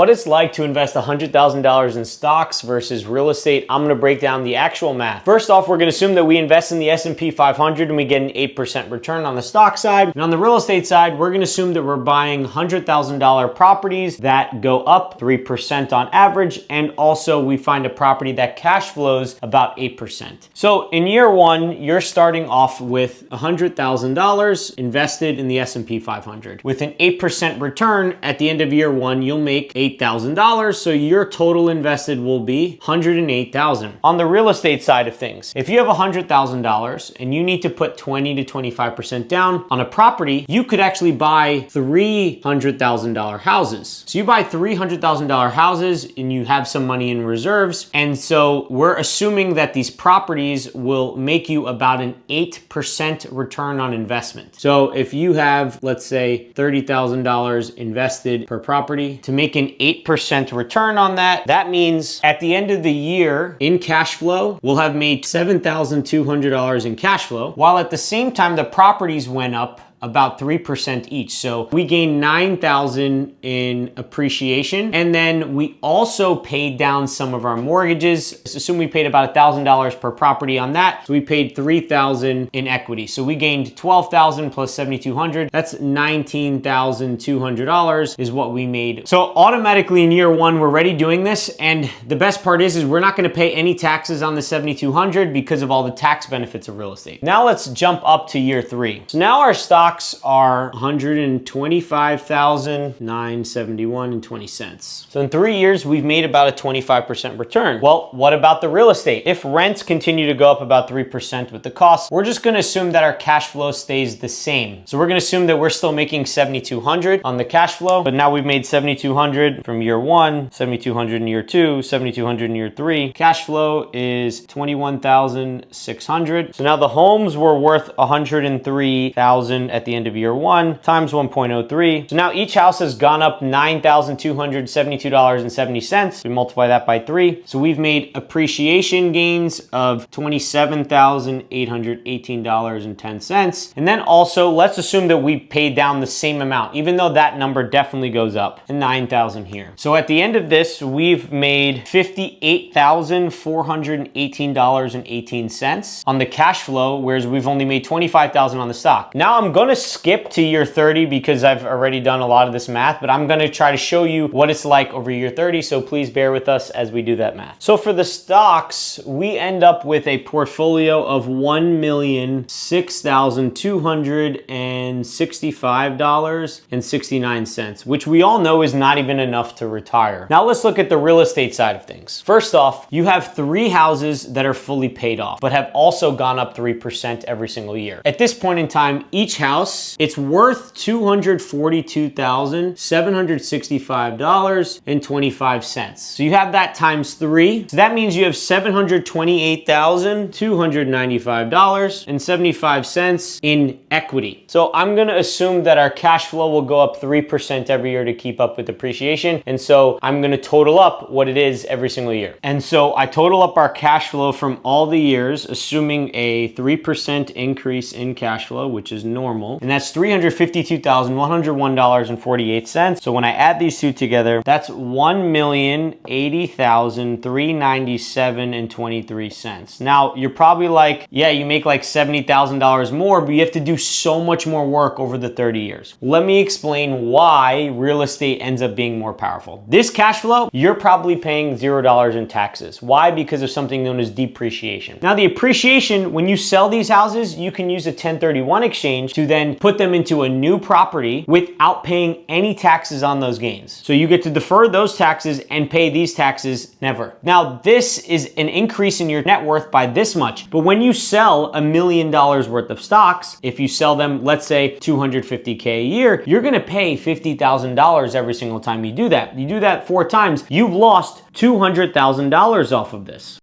What it's like to invest $100,000 in stocks versus real estate. I'm gonna break down the actual math. First off, we're gonna assume that we invest in the S&P 500 and we get an 8% return on the stock side. And on the real estate side, we're gonna assume that we're buying $100,000 properties that go up 3% on average. And also we find a property that cash flows about 8%. So in year one, you're starting off with $100,000 invested in the S&P 500. With an 8% return at the end of year one, you'll make $8,000, so your total invested will be $108,000. On the real estate side of things, if you have $100,000 and you need to put 20 to 25% down on a property, you could actually buy $300,000 houses. So you buy $300,000 houses and you have some money in reserves, and so we're assuming that these properties will make you about an 8% return on investment. So if you have, let's say, $30,000 invested per property, to make an 8% return on that, that means at the end of the year in cash flow, we'll have made $7,200 in cash flow, while at the same time the properties went up about 3% each. So we gained $9,000 in appreciation. And then we also paid down some of our mortgages. Let's assume we paid about $1,000 per property on that. So we paid $3,000 in equity. So we gained $12,000 plus $7,200. That's $19,200 is what we made. So automatically in year one, we're already doing this. And the best part is we're not gonna pay any taxes on the $7,200 because of all the tax benefits of real estate. Now let's jump up to year three. So now our stocks are $125,971.20. So in 3 years, we've made about a 25% return. Well, what about the real estate? If rents continue to go up about 3% with the cost, we're just gonna assume that our cash flow stays the same. So we're gonna assume that we're still making $7,200 on the cash flow, but now we've made $7,200 from year one, $7,200 in year two, $7,200 in year three. Cash flow is $21,600. So now the homes were worth $103,000 at the end of year one times 1.03. So now each house has gone up $9,272.70. We multiply that by 3. So we've made appreciation gains of $27,818.10. And then also let's assume that we paid down the same amount, even though that number definitely goes up, and 9,000 here. So at the end of this, we've made $58,418.18 on the cash flow, whereas we've only made $25,000 on the stock. Now I'm going to skip to year 30 because I've already done a lot of this math, but I'm going to try to show you what it's like over year 30. So please bear with us as we do that math. So for the stocks, we end up with a portfolio of $1,006,265.69, which we all know is not even enough to retire. Now let's look at the real estate side of things. First off, you have 3 houses that are fully paid off, but have also gone up 3% every single year. At this point in time, each house, it's worth $242,765.25. So you have that times 3. So that means you have $728,295.75 in equity. So I'm going to assume that our cash flow will go up 3% every year to keep up with depreciation. And so I'm going to total up what it is every single year. And so I total up our cash flow from all the years, assuming a 3% increase in cash flow, which is normal. And that's $352,101.48. So when I add these two together, that's $1,080,397.23. Now you're probably like, yeah, you make like $70,000 more, but you have to do so much more work over the 30 years. Let me explain why real estate ends up being more powerful. This cash flow, you're probably paying $0 in taxes. Why? Because of something known as depreciation. Now the appreciation, when you sell these houses, you can use a 1031 exchange to then put them into a new property without paying any taxes on those gains. So you get to defer those taxes and pay these taxes never. Now, this is an increase in your net worth by this much. But when you sell $1 million worth of stocks, if you sell them, let's say $250K a year, you're gonna pay $50,000 every single time you do that. You do that 4 times, you've lost $200,000 off of this.